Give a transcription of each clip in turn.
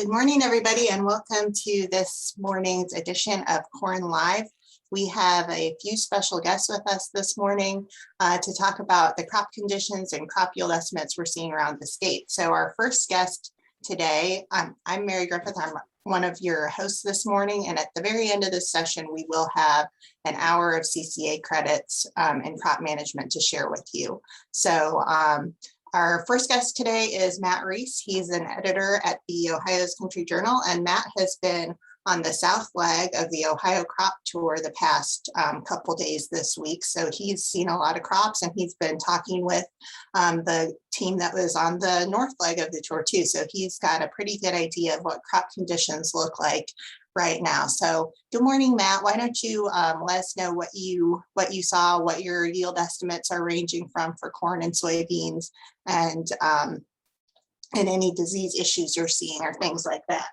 Good morning, everybody, and welcome to this morning's edition of Corn Live. We have a few special guests with us this morning to talk about the crop conditions and crop yield estimates we're seeing around the state. So our first guest today, I'm Mary Griffith. I'm one of your hosts this morning, and at the very end of this session, we will have an hour of CCA credits in crop management to share with you. So our first guest today is Matt Reese. He's an editor at the Ohio's Country Journal, and Matt has been on the south leg of the Ohio crop tour the past couple days this week. So he's seen a lot of crops, and he's been talking with the team that was on the north leg of the tour too. So he's got a pretty good idea of what crop conditions look like right now. So good morning, Matt. Why don't you let us know what you saw, what your yield estimates are ranging from for corn and soybeans, and any disease issues you're seeing or things like that.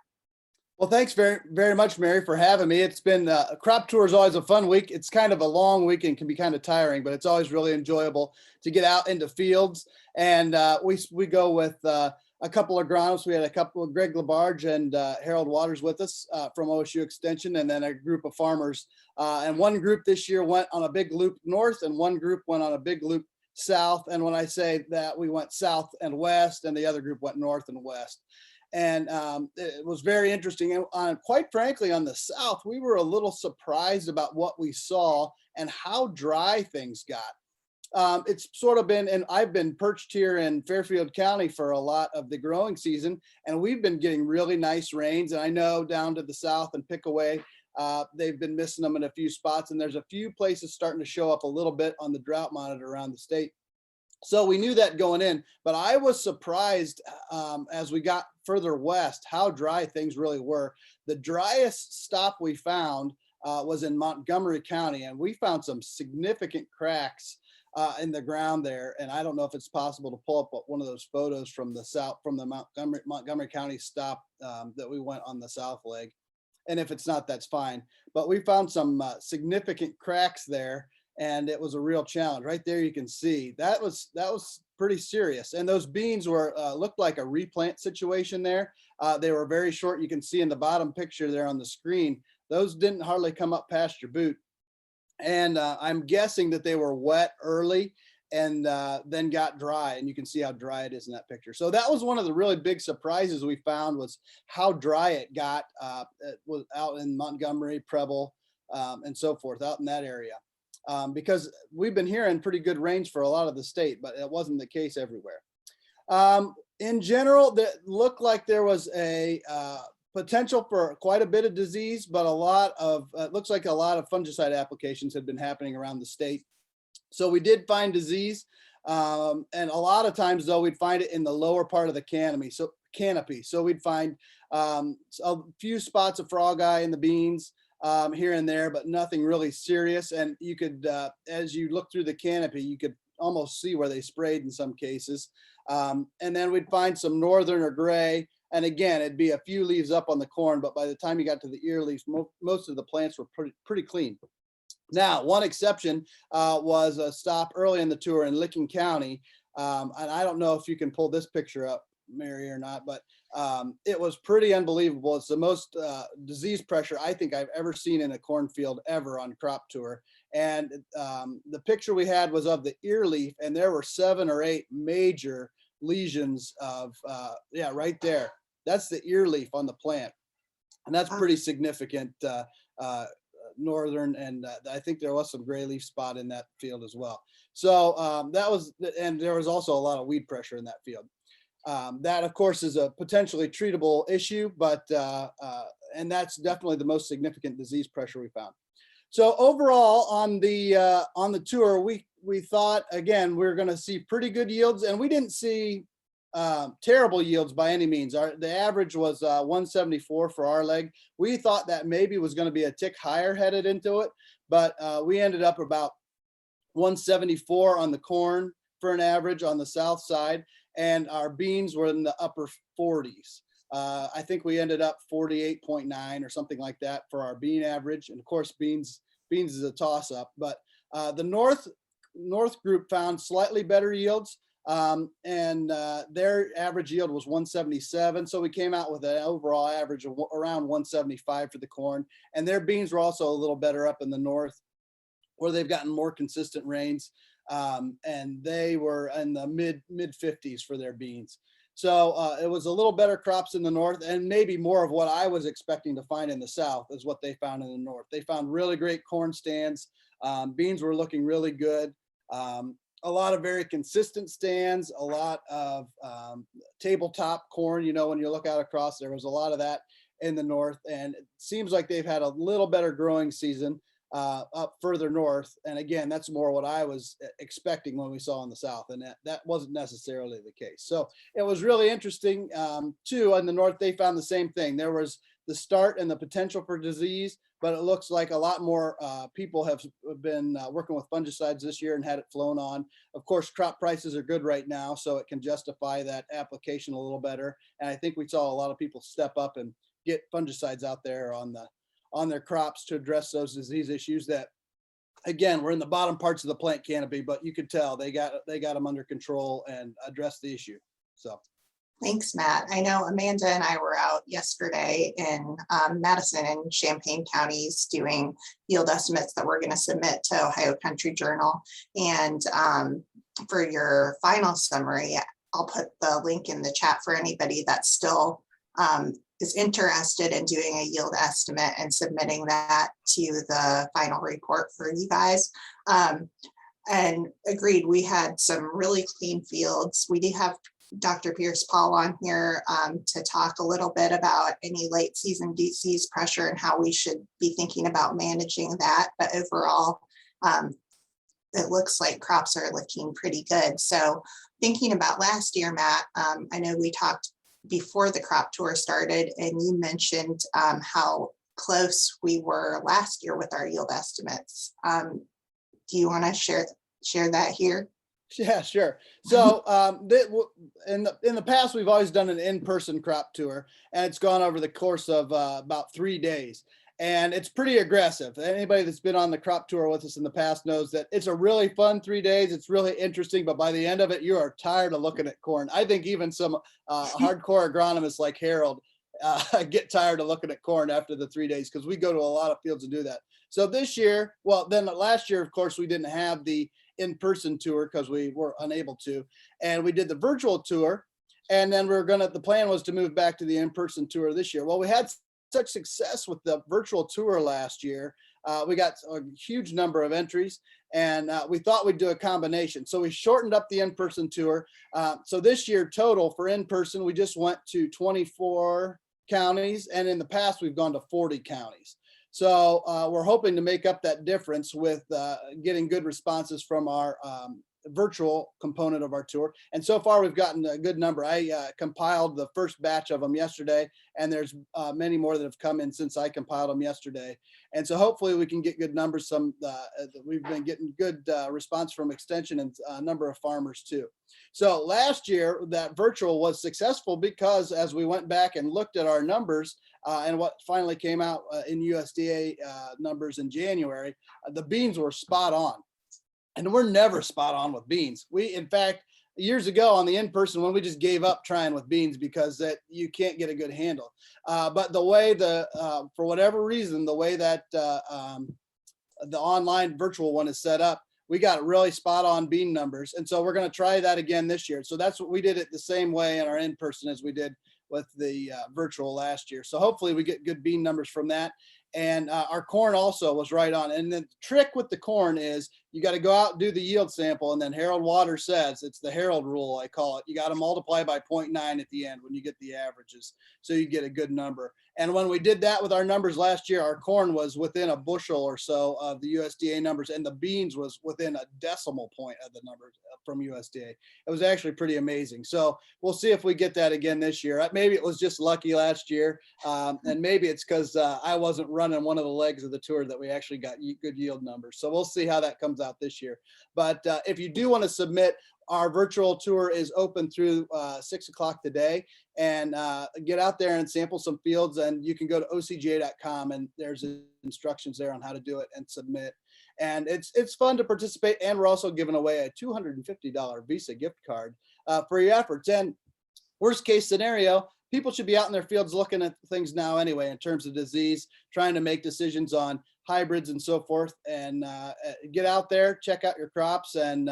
Well, thanks very much, Mary, for having me. It's been a crop tour is always a fun week. It's kind of a long week and can be kind of tiring, but it's always really enjoyable to get out into fields. And we go with a couple of agronomists. We had a couple of Greg Labarge and Harold Waters with us from OSU Extension, and then a group of farmers. And one group this year went on a big loop north, and one group went on a big loop south. And when I say that, we went south and west, and the other group went north and west. And it was very interesting. And quite frankly, on the south, we were a little surprised about what we saw and how dry things got. It's sort of been, and I've been perched here in Fairfield County for a lot of the growing season, and we've been getting really nice rains. And I know down to the south and Pickaway, they've been missing them in a few spots, and there's a few places starting to show up a little bit on the drought monitor around the state. So we knew that going in, but I was surprised as we got further west how dry things really were. The driest stop we found was in Montgomery County, and we found some significant cracks in the ground there. And I don't know if it's possible to pull up one of those photos from the south, from the Montgomery County stop that we went on the south leg. And if it's not, that's fine. But we found some significant cracks there, and it was a real challenge. Right there, you can see that was pretty serious. And those beans were looked like a replant situation there. They were very short. You can see in the bottom picture there on the screen, those didn't hardly come up past your boot. And I'm guessing that they were wet early and then got dry, and you can see how dry it is in that picture. So that was one of the really big surprises we found, was how dry it got. It was out in Montgomery, Preble, and so forth, out in that area. Because we've been hearing pretty good rains for a lot of the state, but it wasn't the case everywhere. In general, that looked like there was a potential for quite a bit of disease, but it looks like a lot of fungicide applications had been happening around the state. So we did find disease, and a lot of times though, we'd find it in the lower part of the canopy. So we'd find a few spots of frog eye in the beans, here and there, but nothing really serious. And you could, as you look through the canopy, you could almost see where they sprayed in some cases. And then we'd find some northern or gray. And again, it'd be a few leaves up on the corn, but by the time you got to the ear leaves, most of the plants were pretty clean. Now, one exception was a stop early in the tour in Licking County. And I don't know if you can pull this picture up, Mary, or not, but it was pretty unbelievable. It's the most disease pressure I think I've ever seen in a cornfield ever on crop tour. And the picture we had was of the ear leaf, and there were 7 or 8 major lesions of, right there. That's the ear leaf on the plant. And that's pretty significant, northern, and I think there was some gray leaf spot in that field as well. So that was, and there was also a lot of weed pressure in that field. That, of course, is a potentially treatable issue, but and that's definitely the most significant disease pressure we found. So overall, on the tour, we thought, again, we're going to see pretty good yields, and we didn't see terrible yields by any means. The average was 174 for our leg. We thought that maybe was going to be a tick higher headed into it, but we ended up about 174 on the corn for an average on the south side. And our beans were in the upper 40s. I think we ended up 48.9 or something like that for our bean average. And of course, beans is a toss up, but the north group found slightly better yields. Their average yield was 177. So we came out with an overall average of around 175 for the corn. And their beans were also a little better up in the north, where they've gotten more consistent rains. And they were in the mid 50s for their beans. So it was a little better crops in the north, and maybe more of what I was expecting to find in the south is what they found in the north. They found really great corn stands. Beans were looking really good. A lot of very consistent stands, a lot of tabletop corn. You know, when you look out across, there was a lot of that in the north, and it seems like they've had a little better growing season up further north. And again, that's more what I was expecting when we saw in the south, and that wasn't necessarily the case. So it was really interesting too. In the north, they found the same thing. There was the start and the potential for disease, but it looks like a lot more people have been working with fungicides this year and had it flown on. Of course, crop prices are good right now, so it can justify that application a little better. And I think we saw a lot of people step up and get fungicides out there on their crops to address those disease issues that, again, were in the bottom parts of the plant canopy, but you could tell they got them under control and addressed the issue. So. Thanks, Matt. I know Amanda and I were out yesterday in Madison and Champaign counties doing yield estimates that we're going to submit to Ohio Country Journal. And for your final summary, I'll put the link in the chat for anybody that still is interested in doing a yield estimate and submitting that to the final report for you guys. And agreed, we had some really clean fields. We do have Dr. Pierce Paul on here to talk a little bit about any late season disease pressure and how we should be thinking about managing that. But overall, it looks like crops are looking pretty good. So thinking about last year, Matt, I know we talked before the crop tour started, and you mentioned how close we were last year with our yield estimates. Do you want to share that here? Yeah, sure. So in the past, we've always done an in-person crop tour, and it's gone over the course of about 3 days. And it's pretty aggressive. Anybody that's been on the crop tour with us in the past knows that it's a really fun 3 days. It's really interesting, but by the end of it, you are tired of looking at corn. I think even some hardcore agronomists like Harold get tired of looking at corn after the 3 days, because we go to a lot of fields and do that. So this year, well, then last year, of course, we didn't have the in-person tour because we were unable to, and we did the virtual tour. And then the plan was to move back to the in-person tour this year. Well, we had such success with the virtual tour last year. We got a huge number of entries, and we thought we'd do a combination. So we shortened up the in-person tour. So this year total for in-person, we just went to 24 counties. And in the past, we've gone to 40 counties. So we're hoping to make up that difference with getting good responses from our virtual component of our tour. And so far, we've gotten a good number. I compiled the first batch of them yesterday, and there's many more that have come in since I compiled them yesterday. And so hopefully we can get good numbers. We've been getting good response from Extension and a number of farmers too. So last year, that virtual was successful because as we went back and looked at our numbers and what finally came out in USDA numbers in January, the beans were spot on. And we're never spot on with beans. In fact, years ago on the in-person one, we just gave up trying with beans because that you can't get a good handle. But the way for whatever reason, the way that the online virtual one is set up, we got really spot on bean numbers. And so we're going to try that again this year. So that's what we did it the same way in our in-person as we did with the virtual last year. So hopefully we get good bean numbers from that. And our corn also was right on. And the trick with the corn is you got to go out and do the yield sample. And then Harold Waters says, it's the Harold rule, I call it. You got to multiply by 0.9 at the end when you get the averages, so you get a good number. And when we did that with our numbers last year, our corn was within a bushel or so of the USDA numbers, and the beans was within a decimal point of the numbers from USDA. It was actually pretty amazing. So we'll see if we get that again this year. Maybe it was just lucky last year, and maybe it's because I wasn't running one of the legs of the tour that we actually got good yield numbers. So we'll see how that comes out this year. But if you do want to submit, our virtual tour is open through 6 o'clock today, and get out there and sample some fields, and you can go to ocj.com and there's instructions there on how to do it and submit. And it's fun to participate. And we're also giving away a $250 Visa gift card for your efforts. And worst case scenario, people should be out in their fields looking at things now anyway, in terms of disease, trying to make decisions on hybrids and so forth, and get out there, check out your crops, and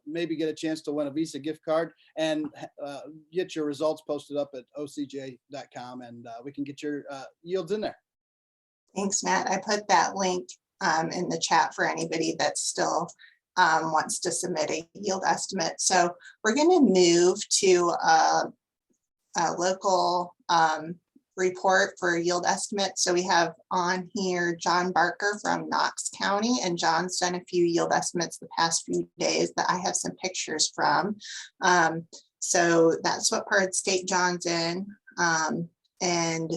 maybe get a chance to win a Visa gift card, and get your results posted up at OCJ.com, and we can get your yields in there. Thanks, Matt. I put that link in the chat for anybody that still wants to submit a yield estimate. So we're going to move to a local report for yield estimate. So we have on here John Barker from Knox County, and John's done a few yield estimates the past few days that I have some pictures from. So that's what part of the state John's in. And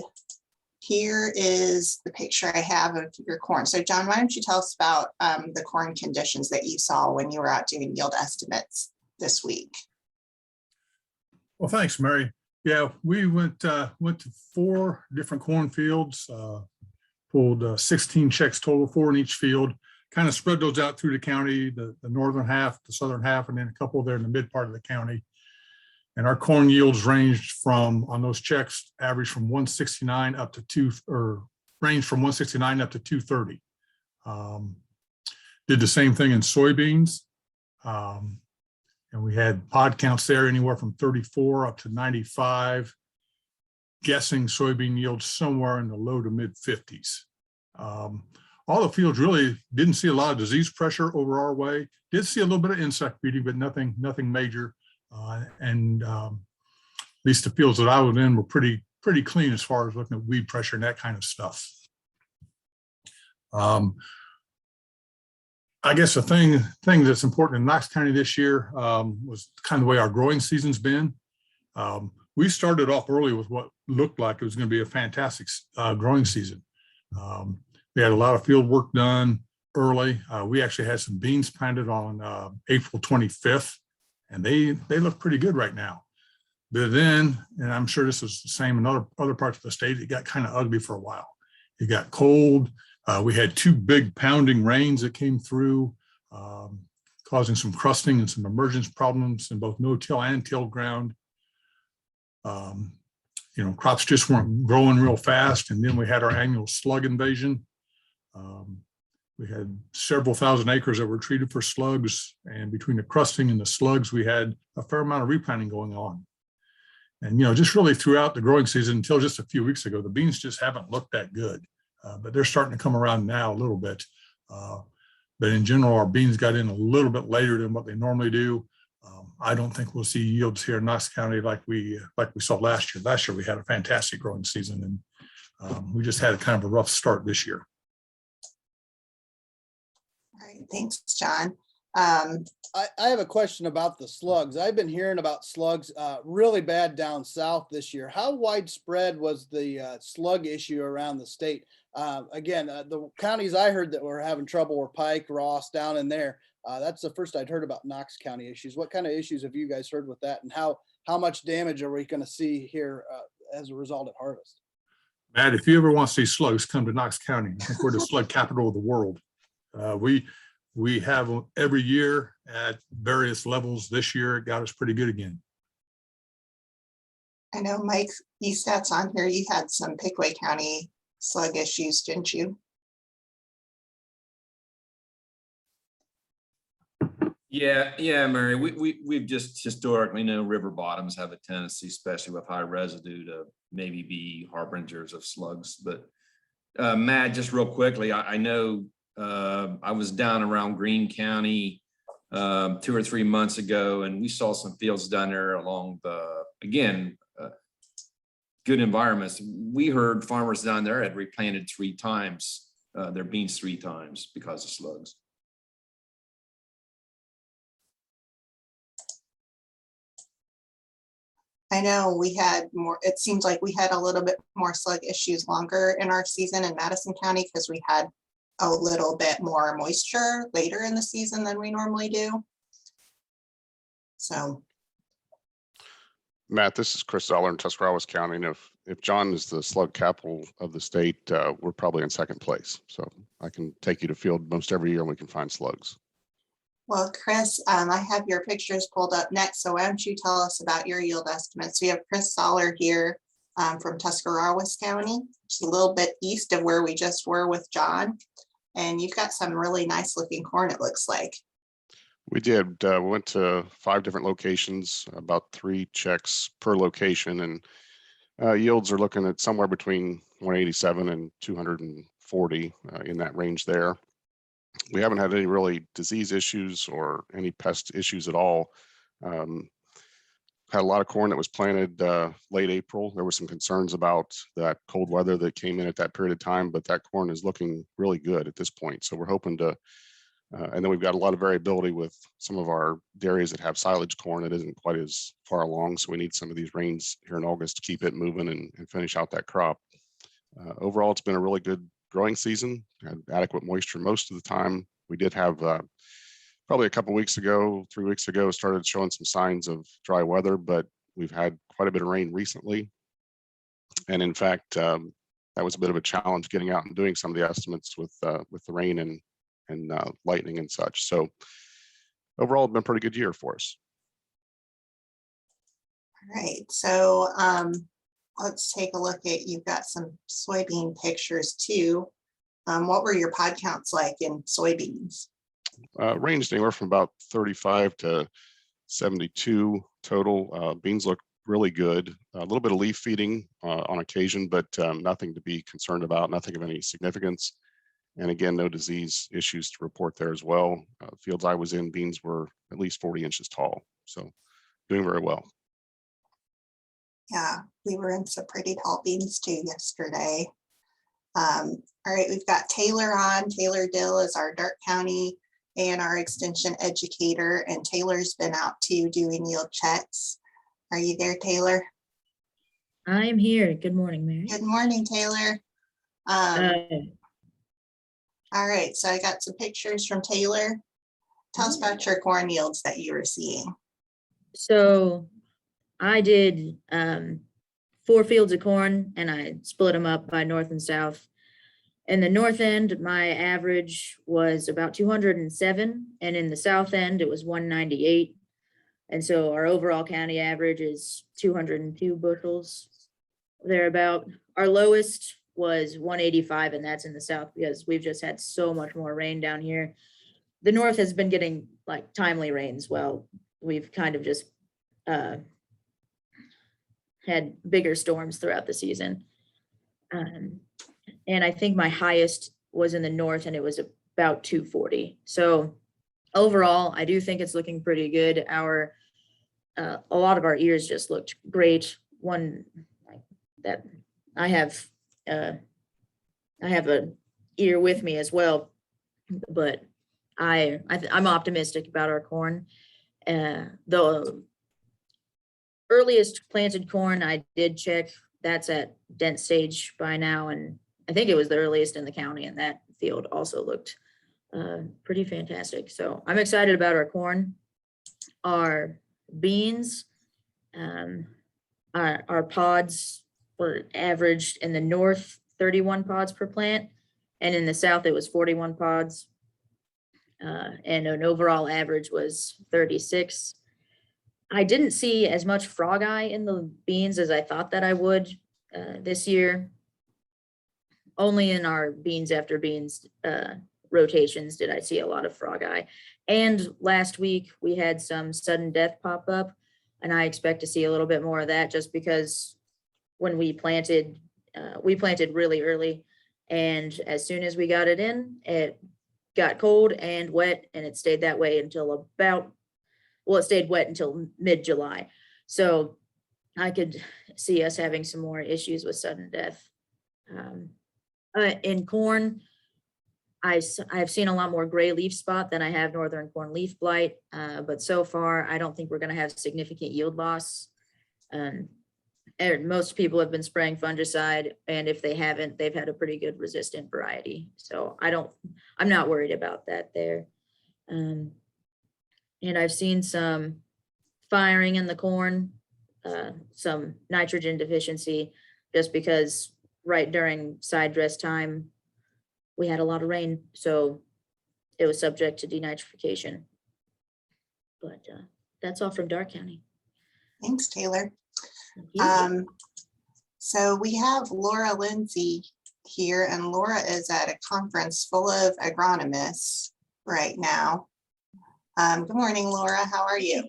here is the picture I have of your corn. So John, why don't you tell us about the corn conditions that you saw when you were out doing yield estimates this week? Well, thanks, Mary. Yeah, we went to 4 different cornfields, pulled 16 checks total, 4 in each field, kind of spread those out through the county, the northern half, the southern half, and then a couple there in the mid part of the county. And our corn yields ranged from, on those checks, average from 169 up to range from 169 up to 230. Did the same thing in soybeans. And we had pod counts there anywhere from 34 up to 95, guessing soybean yields somewhere in the low to mid 50s. All the fields really didn't see a lot of disease pressure over our way. Did see a little bit of insect beating, but nothing major. At least the fields that I was in were pretty clean as far as looking at weed pressure and that kind of stuff. I guess the thing that's important in Knox County this year was kind of the way our growing season's been. We started off early with what looked like it was going to be a fantastic growing season. We had a lot of field work done early. We actually had some beans planted on April 25th, and they look pretty good right now. But then, and I'm sure this is the same in other parts of the state, it got kind of ugly for a while. It got cold. We had 2 big pounding rains that came through, causing some crusting and some emergence problems in both no-till and till ground. Crops just weren't growing real fast. And then we had our annual slug invasion. We had several thousand acres that were treated for slugs. And between the crusting and the slugs, we had a fair amount of replanting going on. And, just really throughout the growing season until just a few weeks ago, the beans just haven't looked that good. But they're starting to come around now a little bit. But in general, our beans got in a little bit later than what they normally do. I don't think we'll see yields here in Knox County like we saw last year. Last year, we had a fantastic growing season, and we just had a kind of a rough start this year. All right, thanks, John. I have a question about the slugs. I've been hearing about slugs really bad down south this year. How widespread was the slug issue around the state? Again, the counties I heard that were having trouble were Pike, Ross, down in there. That's the first I'd heard about Knox County issues. What kind of issues have you guys heard with that, and how much damage are we going to see here as a result of harvest? Matt, if you ever want to see slugs, come to Knox County. I think we're the slug capital of the world. We have them every year at various levels. This year, it got us pretty good again. I know, Mike Estat's on here. You had some Pickaway County slug issues, didn't you? Yeah, Mary. We've just historically known river bottoms have a tendency, especially with high residue, to maybe be harbingers of slugs. But Matt, just real quickly, I know I was down around Greene County 2 or 3 months ago, and we saw some fields down there along the, again, good environments. We heard farmers down there had replanted 3 times their beans 3 times because of slugs. I know we had more, it seems like we had a little bit more slug issues longer in our season in Madison County because we had a little bit more moisture later in the season than we normally do. So. Matt, this is Chris Zeller in Tuscarawas County. And if John is the slug capital of the state, we're probably in second place. So I can take you to field most every year and we can find slugs. Well, Chris, I have your pictures pulled up next, so why don't you tell us about your yield estimates? We have Chris Soller here from Tuscarawas County, which is a little bit east of where we just were with John. And you've got some really nice looking corn, it looks like. We did. We went to 5 different locations, about 3 checks per location, and yields are looking at somewhere between 187 and 240 in that range there. We haven't had any really disease issues or any pest issues at all. Had a lot of corn that was planted late April. There were some concerns about that cold weather that came in at that period of time, but that corn is looking really good at this point. So we're hoping to, and then we've got a lot of variability with some of our dairies that have silage corn that isn't quite as far along. So we need some of these rains here in August to keep it moving and finish out that crop. Overall, it's been a really good growing season, had adequate moisture most of the time. We did have probably a couple weeks ago, 3 weeks ago, started showing some signs of dry weather, but we've had quite a bit of rain recently. And in fact, that was a bit of a challenge getting out and doing some of the estimates with the rain and lightning and such. So overall, it's been a pretty good year for us. All right, so let's take a look at, you've got some soybean pictures too. What were your pod counts like in soybeans? Ranged anywhere from about 35 to 72 total. Beans look really good. A little bit of leaf feeding on occasion, but nothing to be concerned about, nothing of any significance. And again, no disease issues to report there as well. Fields I was in, beans were at least 40 inches tall. So doing very well. Yeah, we were in some pretty tall beans too yesterday. All right, we've got Taylor on. Taylor Dill is our Darke County A&R extension educator, and Taylor's been out too doing yield checks. Are you there, Taylor? I'm here. Good morning, Mary. Good morning, Taylor. All right, so I got some pictures from Taylor. Tell us about your corn yields that you were seeing. So I did 4 fields of corn and I split them up by north and south. In the north end, my average was about 207, and in the south end, it was 198. And so our overall county average is 202 bushels, thereabout. Our lowest was 185, and that's in the south because we've just had so much more rain down here. The north has been getting like timely rains. Well, we've kind of just had bigger storms throughout the season. And I think my highest was in the north and it was about 240. So overall, I do think it's looking pretty good. A lot of our ears just looked great. One that I have a ear with me as well, but I'm optimistic about our corn. The earliest planted corn I did check, that's at dent stage by now, and I think it was the earliest in the county, and that field also looked pretty fantastic. So I'm excited about our corn. Our beans, our pods were averaged in the north 31 pods per plant, and in the south it was 41 pods, and an overall average was 36. I didn't see as much frog eye in the beans as I thought that I would this year. Only in our beans after beans rotations did I see a lot of frog eye. And last week we had some sudden death pop up, and I expect to see a little bit more of that just because when we planted really early, and as soon as we got it in, it got cold and wet, and it stayed that way until it stayed wet until mid-July. So I could see us having some more issues with sudden death. In corn, I've seen a lot more gray leaf spot than I have northern corn leaf blight, but so far I don't think we're going to have significant yield loss. And most people have been spraying fungicide, and if they haven't, they've had a pretty good resistant variety. So I'm not worried about that there. And I've seen some firing in the corn, some nitrogen deficiency. just because right during side dress time, we had a lot of rain, so it was subject to denitrification. But that's all from Dark County. Thanks, Taylor. Thank you. So we have Laura Lindsey here, and Laura is at a conference full of agronomists right now. Good morning, Laura. How are you?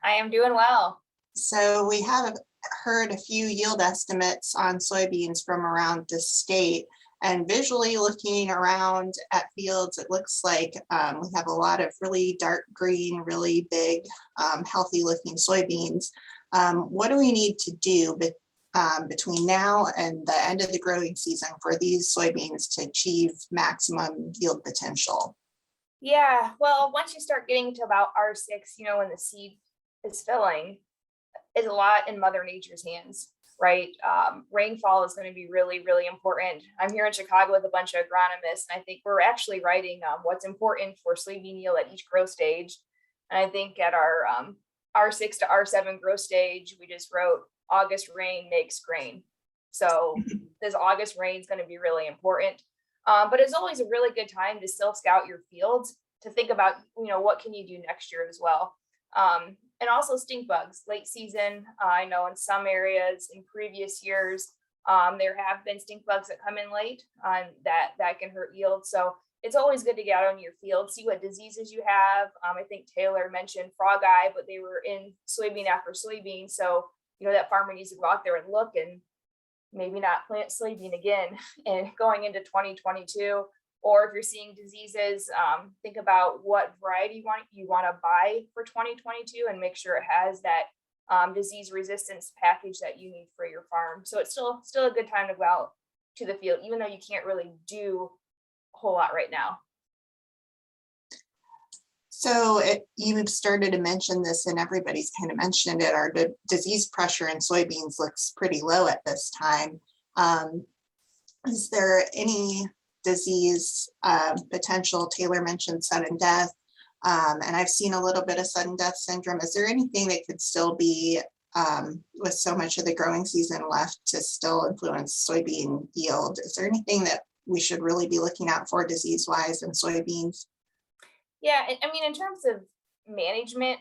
I am doing well. So we have heard a few yield estimates on soybeans from around the state, and visually looking around at fields, it looks like we have a lot of really dark green, really big, healthy looking soybeans. What do we need to do between now and the end of the growing season for these soybeans to achieve maximum yield potential? Yeah, well, once you start getting to about R6, when the seed is filling, is a lot in Mother Nature's hands, right? Rainfall is going to be really, really important. I'm here in Chicago with a bunch of agronomists, and I think we're actually writing what's important for soybean yield at each growth stage. And I think at our R6 to R7 growth stage, we just wrote August rain makes grain. So this August rain is going to be really important. But it's always a really good time to still scout your fields, to think about, what can you do next year as well. And also stink bugs, late season. I know in some areas in previous years, there have been stink bugs that come in late that can hurt yield. So it's always good to get out on your field, see what diseases you have. I think Taylor mentioned frog eye, but they were in soybean after soybean. So, that farmer needs to go out there and look and maybe not plant soybean again and going into 2022. Or if you're seeing diseases, think about what variety you want to buy for 2022 and make sure it has that disease resistance package that you need for your farm. So it's still a good time to go out to the field, even though you can't really do a whole lot right now. So you've started to mention this, and everybody's kind of mentioned it. Our disease pressure in soybeans looks pretty low at this time. Is there any disease potential? Taylor mentioned sudden death, and I've seen a little bit of sudden death syndrome. Is there anything that could still be, with so much of the growing season left, to still influence soybean yield? Is there anything that we should really be looking out for disease-wise in soybeans? Yeah, I mean, in terms of management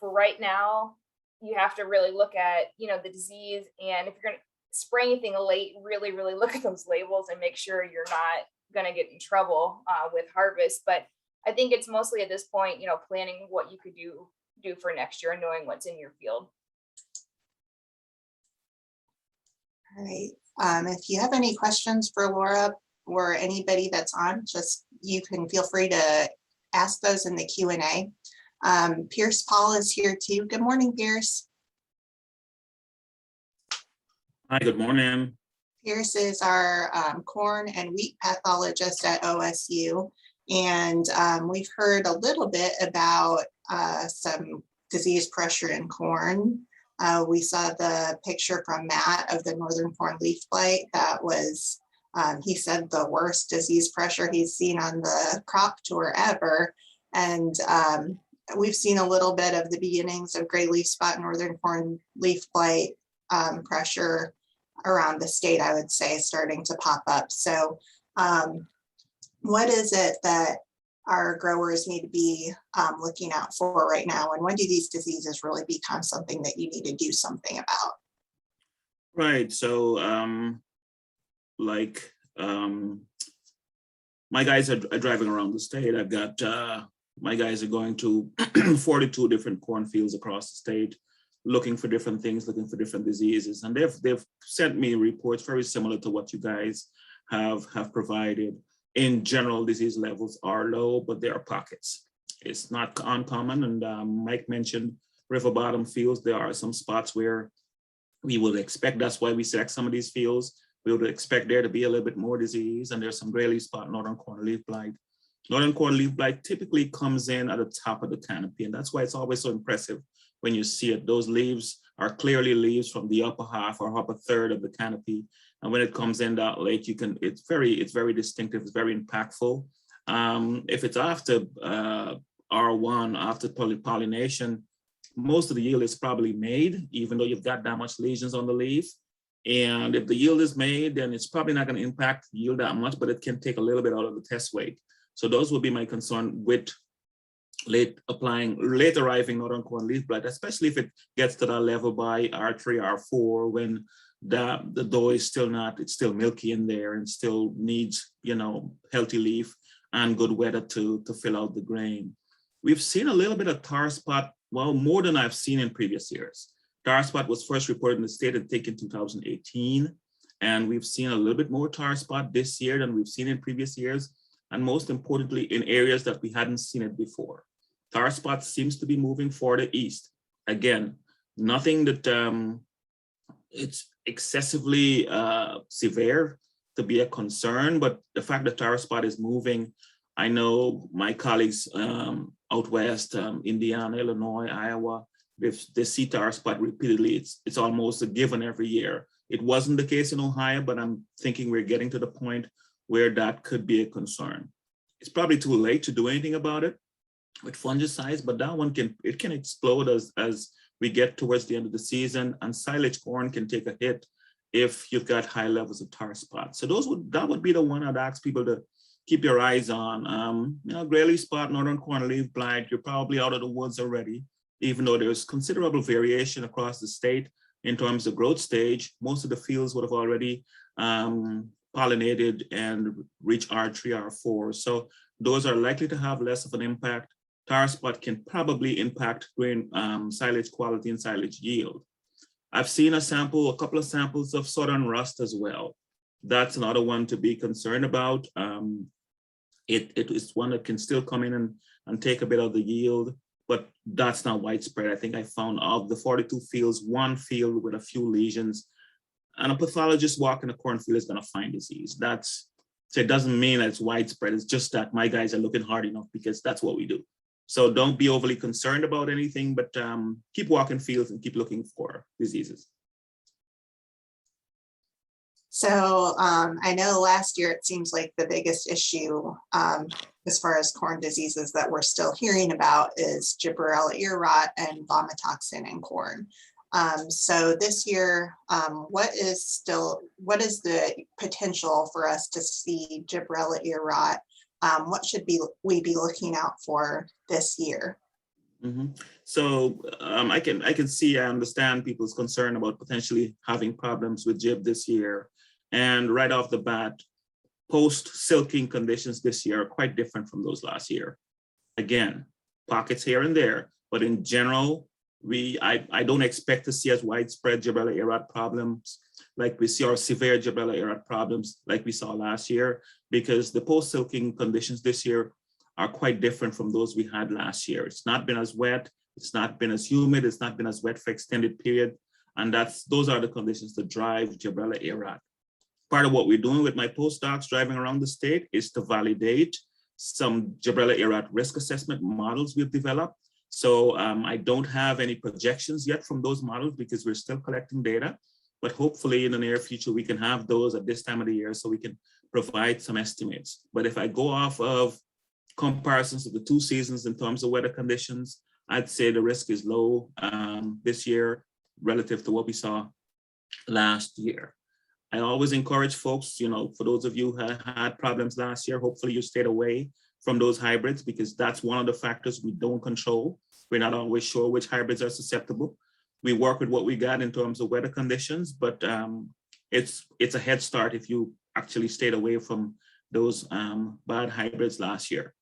for right now, you have to really look at, the disease. And if you're going to spray anything late, really, really look at those labels and make sure you're not going to get in trouble with harvest. But I think it's mostly at this point, planning what you could do for next year and knowing what's in your field. All right. If you have any questions for Laura or anybody that's on, you can feel free to ask those in the Q&A. Pierce Paul is here too. Good morning, Pierce. Hi, good morning. Pierce is our corn and wheat pathologist at OSU. And we've heard a little bit about some disease pressure in corn. We saw the picture from Matt of the northern corn leaf blight. That was, he said, the worst disease pressure he's seen on the crop tour ever. And we've seen a little bit of the beginnings of gray leaf spot northern corn leaf blight pressure around the state, I would say, starting to pop up. So what is it that our growers need to be looking out for right now? And when do these diseases really become something that you need to do something about? Right, so my guys are driving around the state. I've got, my guys are going to 42 different cornfields across the state, looking for different things, looking for different diseases. And they've sent me reports very similar to what you guys have provided. In general, disease levels are low, but there are pockets. It's not uncommon. And Mike mentioned river bottom fields. There are some spots where we would expect, that's why we select some of these fields. We would expect there to be a little bit more disease. And there's some gray leaf spot, northern corn leaf blight. Northern corn leaf blight typically comes in at the top of the canopy. And that's why it's always so impressive when you see it. Those leaves are clearly leaves from the upper half or upper third of the canopy. And when it comes in that late, it's very distinctive, it's very impactful. If it's after R1, after pollination, most of the yield is probably made, even though you've got that much lesions on the leaf. And if the yield is made, then it's probably not going to impact yield that much, but it can take a little bit out of the test weight. So those would be my concern with late arriving northern corn leaf blight, especially if it gets to that level by R3, R4, when the dough is still not, it's still milky in there and still needs, healthy leaf and good weather to fill out the grain. We've seen a little bit of tar spot, well, more than I've seen in previous years. Tar spot was first reported in the state, I think, in 2018. And we've seen a little bit more tar spot this year than we've seen in previous years. And most importantly, in areas that we hadn't seen it before. Tar spot seems to be moving further east. Again, nothing that it's excessively severe to be a concern, but the fact that tar spot is moving, I know my colleagues out west, Indiana, Illinois, Iowa, if they see tar spot repeatedly, it's almost a given every year. It wasn't the case in Ohio, but I'm thinking we're getting to the point where that could be a concern. It's probably too late to do anything about it with fungicides, but that one can explode as we get towards the end of the season, and silage corn can take a hit if you've got high levels of tar spot. So that would be the one I'd ask people to keep your eyes on. Gray leaf spot, northern corn leaf blight, you're probably out of the woods already, even though there's considerable variation across the state in terms of growth stage. Most of the fields would have already pollinated and reached R3, R4. So those are likely to have less of an impact. Tar spot can probably impact grain silage quality and silage yield. I've seen a couple of samples of southern rust as well. That's another one to be concerned about. It is one that can still come in and take a bit of the yield, but that's not widespread. I think I found of the 42 fields, one field with a few lesions, and a pathologist walking a cornfield is going to find disease. So it doesn't mean that it's widespread. It's just that my guys are looking hard enough because that's what we do. So don't be overly concerned about anything, but keep walking fields and keep looking for diseases. So I know last year it seems like the biggest issue as far as corn diseases that we're still hearing about is Gibberella ear rot and vomitoxin in corn. So this year, what is the potential for us to see Gibberella ear rot? What should we be looking out for this year? Mm-hmm. So I understand people's concern about potentially having problems with Gib this year. And right off the bat, post-silking conditions this year are quite different from those last year. Again, pockets here and there, but in general, I don't expect to see as widespread Gibberella ear rot problems like we see, or severe Gibberella ear rot problems like we saw last year, because the post-silking conditions this year are quite different from those we had last year. It's not been as wet, it's not been as humid, it's not been as wet for extended period, and those are the conditions that drive Gibberella ear rot. Part of what we're doing with my postdocs driving around the state is to validate some Gibberella ear rot risk assessment models we've developed. So I don't have any projections yet from those models because we're still collecting data, but hopefully in the near future, we can have those at this time of the year so we can provide some estimates. But if I go off of comparisons of the two seasons in terms of weather conditions, I'd say the risk is low this year relative to what we saw last year. I always encourage folks, for those of you who had problems last year, hopefully you stayed away from those hybrids because that's one of the factors we don't control. We're not always sure which hybrids are susceptible. We work with what we got in terms of weather conditions, but it's a head start if you actually stayed away from those bad hybrids last year.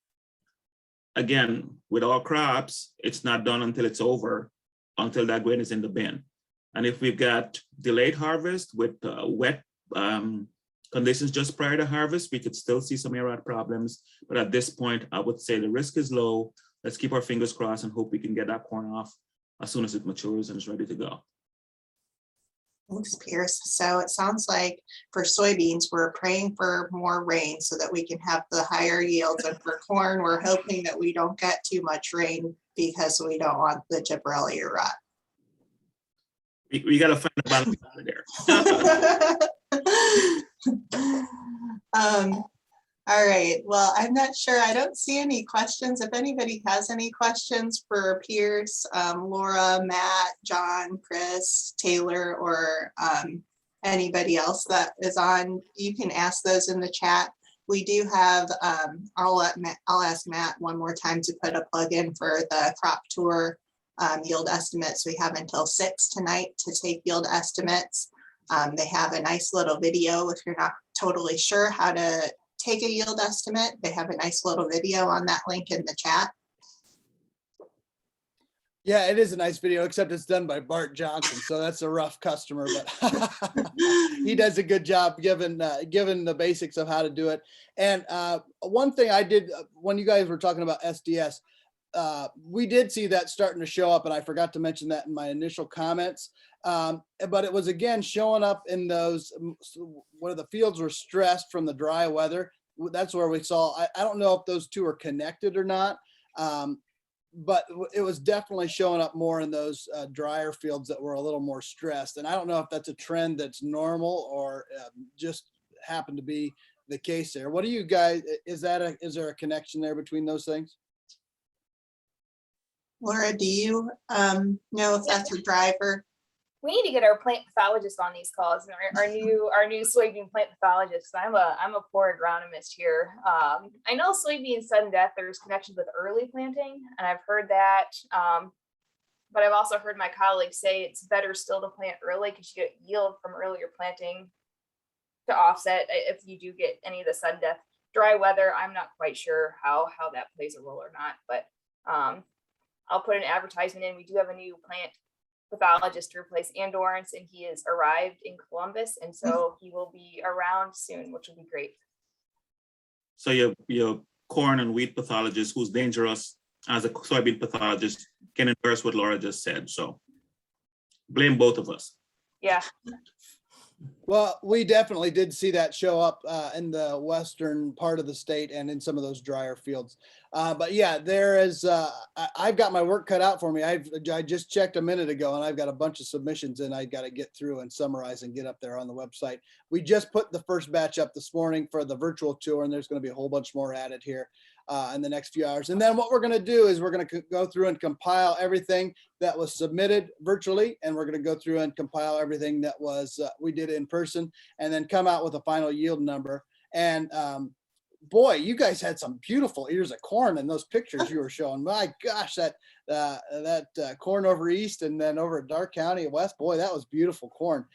Again, with all crops, it's not done until it's over, until that grain is in the bin. And if we've got delayed harvest with wet conditions just prior to harvest, we could still see some ear rot problems. But at this point, I would say the risk is low. Let's keep our fingers crossed and hope we can get that corn off as soon as it matures and is ready to go. Thanks, Pierce. So it sounds like for soybeans, we're praying for more rain so that we can have the higher yields. And for corn, we're hoping that we don't get too much rain because we don't want the Gibberella ear rot. We got to find a balance out there. All right. Well, I'm not sure. I don't see any questions. If anybody has any questions for Pierce, Laura, Matt, John, Chris, Taylor, or anybody else that is on, you can ask those in the chat. We do have, I'll ask Matt one more time to put a plug in for the crop tour yield estimates. We have until 6 tonight to take yield estimates. They have a nice little video if you're not totally sure how to take a yield estimate. They have a nice little video on that link in the chat. Yeah, it is a nice video, except it's done by Bart Johnson, so that's a rough customer, but he does a good job given the basics of how to do it. And one thing I did when you guys were talking about SDS, we did see that starting to show up, and I forgot to mention that in my initial comments. But it was again showing up in those where the fields were stressed from the dry weather. That's where we saw. I don't know if those two are connected or not. But it was definitely showing up more in those drier fields that were a little more stressed. And I don't know if that's a trend that's normal or just happened to be the case there. What do you guys, is there a connection there between those things? Laura, do you know if that's a driver? We need to get our plant pathologist on these calls, and our new soybean plant pathologist. I'm a poor agronomist here. I know soybean sudden death, there's connections with early planting, and I've heard that. But I've also heard my colleagues say it's better still to plant early because you get yield from earlier planting to offset if you do get any of the sudden death. Dry weather, I'm not quite sure how that plays a role or not, but I'll put an advertisement in. We do have a new plant pathologist to replace Andorans, and he has arrived in Columbus, and so he will be around soon, which will be great. So your corn and wheat pathologist, who's dangerous as a soybean pathologist, can endorse what Laura just said. So blame both of us. Yeah. Well, we definitely did see that show up in the western part of the state and in some of those drier fields. But yeah, there is, I've got my work cut out for me. I just checked a minute ago and I've got a bunch of submissions and I got to get through and summarize and get up there on the website. We just put the first batch up this morning for the virtual tour, and there's going to be a whole bunch more added here in the next few hours. And then what we're going to do is we're going to go through and compile everything that was submitted virtually, and we're going to go through and compile everything that was we did in person, and then come out with a final yield number. And boy, you guys had some beautiful ears of corn in those pictures you were showing. My gosh, that corn over east and then over at Dark County west, boy, that was beautiful corn.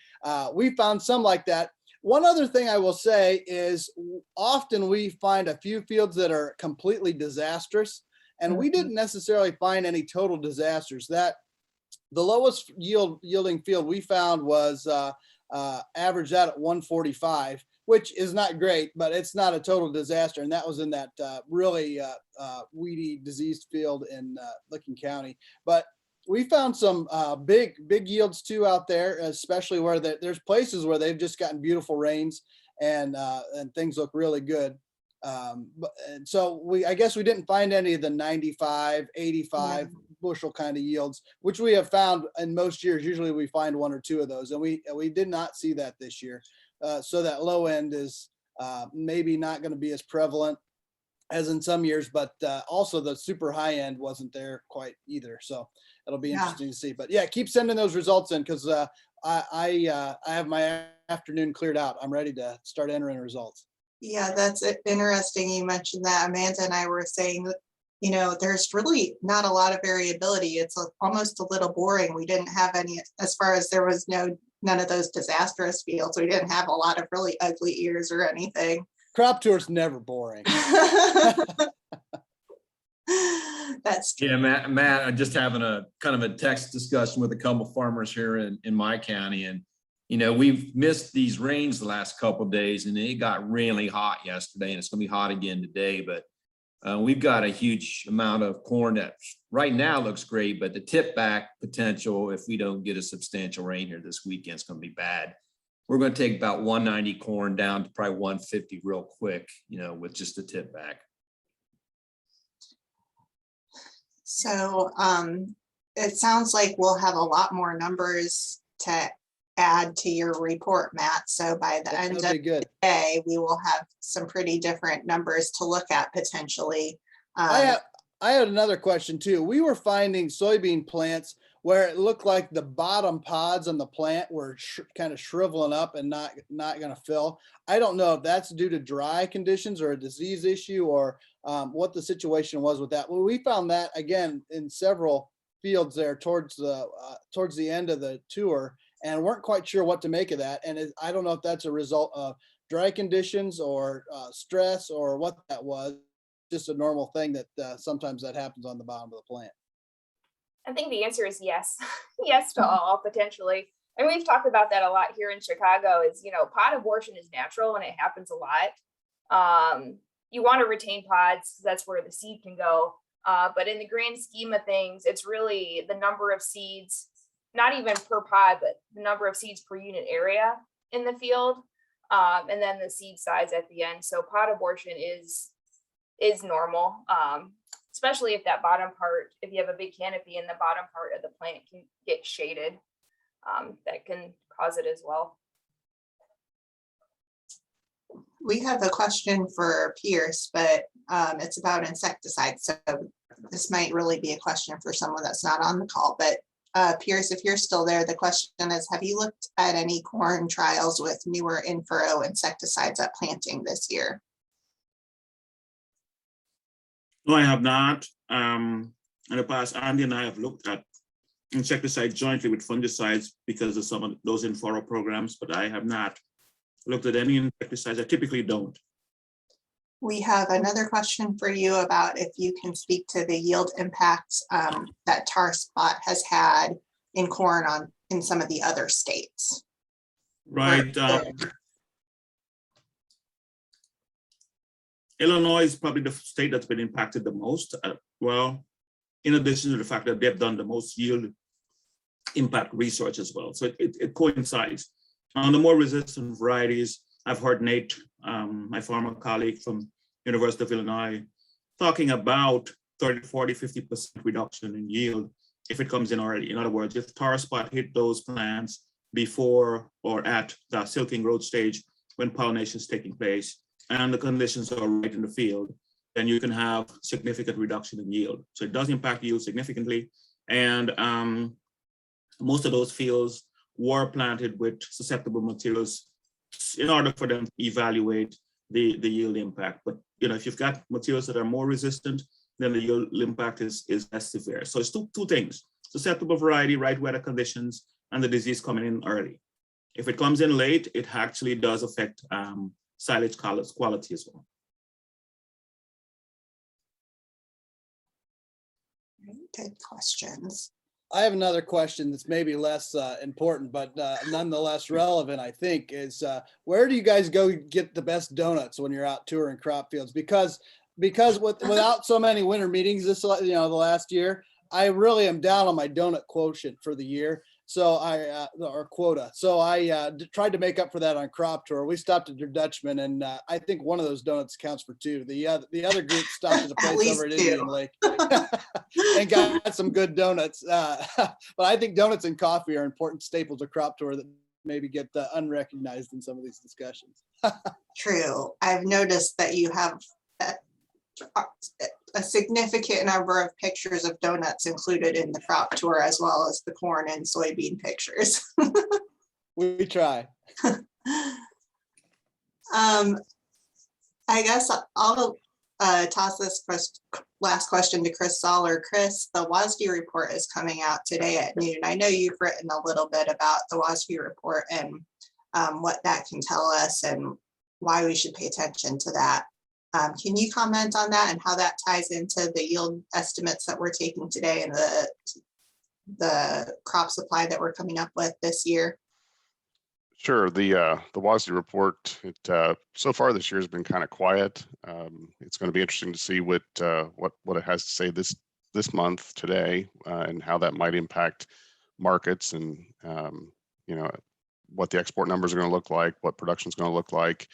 We found some like that. One other thing I will say is often we find a few fields that are completely disastrous, and we didn't necessarily find any total disasters. That the lowest yielding field we found was averaged out at 145, which is not great, but it's not a total disaster. And that was in that really weedy, diseased field in Licking County. But we found some big yields too out there, especially where there's places where they've just gotten beautiful rains and things look really good. And so I guess we didn't find any of the 95, 85 bushel kind of yields, which we have found in most years. Usually we find one or two of those, and we did not see that this year. So that low end is maybe not going to be as prevalent as in some years, but also the super high end wasn't there quite either. So it'll be interesting to see. But yeah, keep sending those results in, because I have my afternoon cleared out. I'm ready to start entering results. Yeah, that's interesting. You mentioned that. Amanda and I were saying that, you know, there's really not a lot of variability. It's almost a little boring. We didn't have any, as far as there was none of those disastrous fields. We didn't have a lot of really ugly ears or anything. Crop tour is never boring. That's true. Yeah, Matt, I'm just having a kind of a text discussion with a couple of farmers here in my county, and you know, we've missed these rains the last couple of days, and it got really hot yesterday, and it's going to be hot again today. But we've got a huge amount of corn that right now looks great, but the tip back potential, if we don't get a substantial rain here this weekend, is going to be bad. We're going to take about 190 corn down to probably 150 real quick, you know, with just the tip back. So it sounds like we'll have a lot more numbers to add to your report, Matt. So by the end of the day, we will have some pretty different numbers to look at potentially. I I had another question too. We were finding soybean plants where it looked like the bottom pods on the plant were kind of shriveling up and not going to fill. I don't know if that's due to dry conditions or a disease issue, or what the situation was with that. Well, we found that again in several fields there towards the end of the tour, and weren't quite sure what to make of that. And I don't know if that's a result of dry conditions or stress or what that was. Just a normal thing that sometimes that happens on the bottom of the plant. I think the answer is yes. Yes to all, potentially. And we've talked about that a lot here in Chicago is, pod abortion is natural and it happens a lot. You want to retain pods because that's where the seed can go. But in the grand scheme of things, it's really the number of seeds, not even per pod, but the number of seeds per unit area in the field. And then the seed size at the end. So pod abortion is normal. Especially if that bottom part, if you have a big canopy and the bottom part of the plant can get shaded, that can cause it as well. We have a question for Pierce, but it's about insecticides. So this might really be a question for someone that's not on the call. But Pierce, if you're still there, the question is, have you looked at any corn trials with newer in-furrow insecticides at planting this year? No, I have not. In the past, Andy and I have looked at insecticides jointly with fungicides because of some of those in-furrow programs, but I have not looked at any insecticides. I typically don't. We have another question for you about if you can speak to the yield impacts that tar spot has had in corn in some of the other states. Right. Illinois is probably the state that's been impacted the most. Well, in addition to the fact that they've done the most yield impact research as well. So it coincides. On the more resistant varieties, I've heard Nate, my former colleague from University of Illinois, talking about 30, 40, 50% reduction in yield if it comes in early. In other words, if tar spot hit those plants before or at the silking growth stage when pollination is taking place, and the conditions are right in the field, then you can have significant reduction in yield. So it does impact yield significantly. And most of those fields were planted with susceptible materials in order for them to evaluate the yield impact. But if you've got materials that are more resistant, then the yield impact is less severe. So it's two things: susceptible variety, right weather conditions, and the disease coming in early. If it comes in late, it actually does affect silage quality as well. Good questions. I have another question that's maybe less important, but nonetheless relevant, I think, is where do you guys go get the best donuts when you're out touring crop fields? Because without so many winter meetings the last year, I really am down on my donut quotient for the year. So or quota. So I tried to make up for that on crop tour. We stopped at Der Dutchman, and I think one of those donuts counts for two. The other group stopped at a place over at Indian Lake and got some good donuts. But I think donuts and coffee are important staples of crop tour that maybe get unrecognized in some of these discussions. True. I've noticed that you have a significant number of pictures of donuts included in the crop tour, as well as the corn and soybean pictures. We try. I guess I'll toss this last question to Chris Zoller. Chris, the WASDE report is coming out today at noon. I know you've written a little bit about the WASDE report and what that can tell us and why we should pay attention to that. Can you comment on that and how that ties into the yield estimates that we're taking today and the crop supply that we're coming up with this year? Sure. The WASDE report, so far this year has been kind of quiet. It's going to be interesting to see what it has to say this month today and how that might impact markets and what the export numbers are going to look like, what production is going to look like.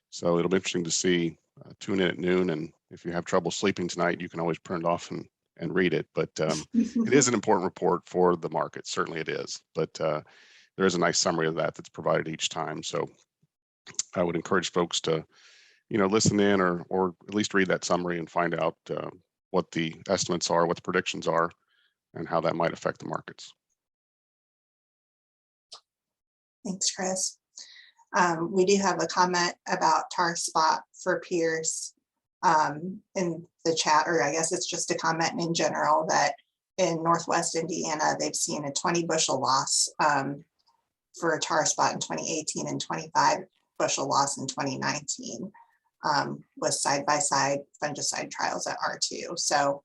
So it'll be interesting to see. Tune in at noon, and if you have trouble sleeping tonight, you can always print it off and read it. But it is an important report for the market. Certainly it is. But there is a nice summary of that's provided each time. So I would encourage folks to, listen in or at least read that summary and find out what the estimates are, what the predictions are, and how that might affect the markets. Thanks, Chris. We do have a comment about tar spot for Pierce in the chat, or I guess it's just a comment in general that in Northwest Indiana, they've seen a 20 bushel loss for a tar spot in 2018 and 25 bushel loss in 2019 with side-by-side fungicide trials at R2. So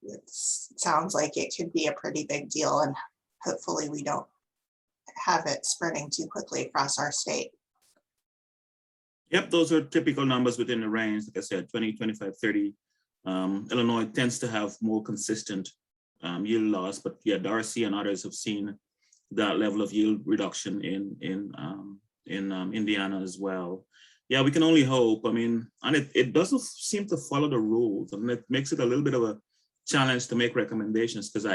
it sounds like it could be a pretty big deal, and hopefully we don't have it spreading too quickly across our state. Yep, those are typical numbers within the range. Like I said, 20, 25, 30. Illinois tends to have more consistent yield loss, but yeah, Darcy and others have seen that level of yield reduction in Indiana as well. Yeah, we can only hope. I mean, and it doesn't seem to follow the rules, and it makes it a little bit of a challenge to make recommendations, because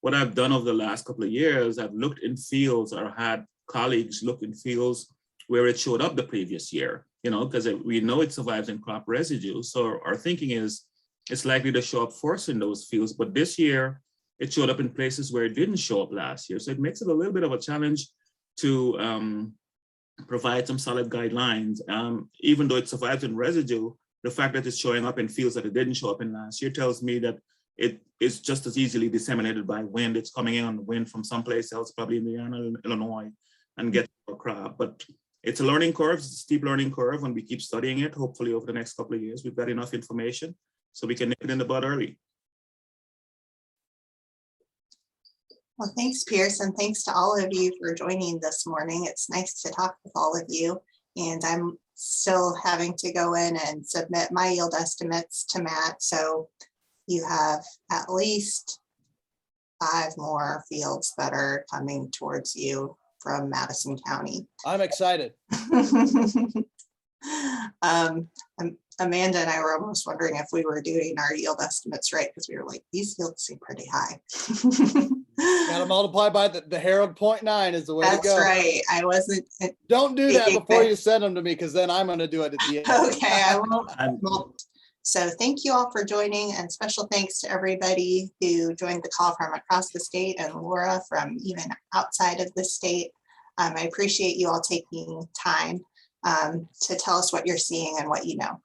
what I've done over the last couple of years, I've looked in fields or had colleagues look in fields where it showed up the previous year, you know, because we know it survives in crop residue. So our thinking is it's likely to show up first in those fields, but this year it showed up in places where it didn't show up last year. So it makes it a little bit of a challenge to provide some solid guidelines. Even though it survives in residue, the fact that it's showing up in fields that it didn't show up in last year tells me that it is just as easily disseminated by wind. It's coming in on the wind from someplace else, probably Indiana, Illinois, and get a crop. But it's a learning curve, it's a steep learning curve, and we keep studying it. Hopefully over the next couple of years, we've got enough information so we can nip it in the bud early. Well, thanks, Pierce, and thanks to all of you for joining this morning. It's nice to talk with all of you, and I'm still having to go in and submit my yield estimates to Matt, so you have at least 5 more fields that are coming towards you from Madison County. I'm excited. Amanda and I were almost wondering if we were doing our yield estimates right, because we were like, these yields seem pretty high. Got to multiply by the Herald 0.9 is the way to go. That's right. I wasn't. Don't do that before you send them to me, because then I'm going to do it at the end. Okay, I won't. So thank you all for joining, and special thanks to everybody who joined the call from across the state, and Laura from even outside of the state. I appreciate you all taking time to tell us what you're seeing and what you know.